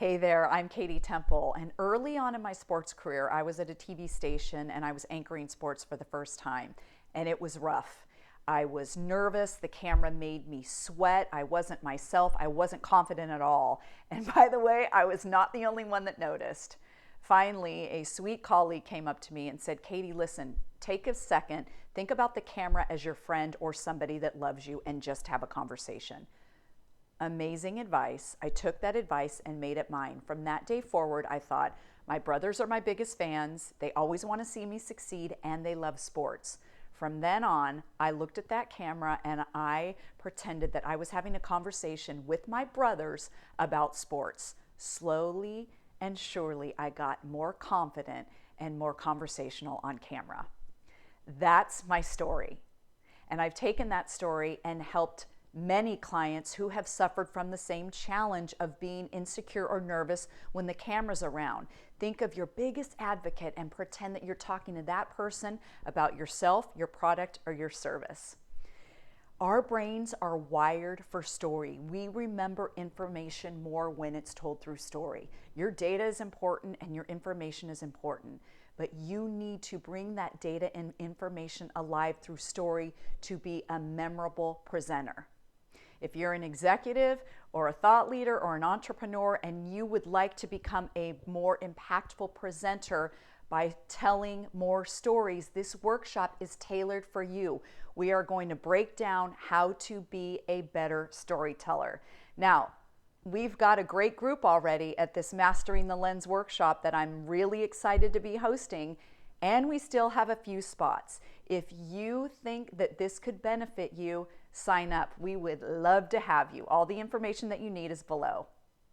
Hey there, I'm Katie Temple, and early on in my sports career, I was at a TV station and I was anchoring sports for the first time, and it was rough. I was nervous, the camera made me sweat, I wasn't myself, I wasn't confident at all. And by the way, I was not the only one that noticed. Finally, a sweet colleague came up to me and said, Katie, listen, take a second, think about the camera as your friend or somebody that loves you, and just have a conversation. Amazing advice. I took that advice and made it mine. From that day forward, I thought, my brothers are my biggest fans. They always want to see me succeed and they love sports. From then on, I looked at that camera and I pretended that I was having a conversation with my brothers about sports. Slowly and surely, I got more confident and more conversational on camera. That's my story. And I've taken that story and helped many clients who have suffered from the same challenge of being insecure or nervous when the camera's around. Think of your biggest advocate and pretend that you're talking to that person about yourself, your product, or your service. Our brains are wired for story. We remember information more when it's told through story. Your data is important and your information is important, but you need to bring that data and information alive through story to be a memorable presenter. If you're an executive or a thought leader or an entrepreneur and you would like to become a more impactful presenter by telling more stories, this workshop is tailored for you. We are going to break down how to be a better storyteller. Now, we've got a great group already at this Mastering the Lens workshop that I'm really excited to be hosting, and we still have a few spots. If you think that this could benefit you, sign up. We would love to have you. All the information that you need is below.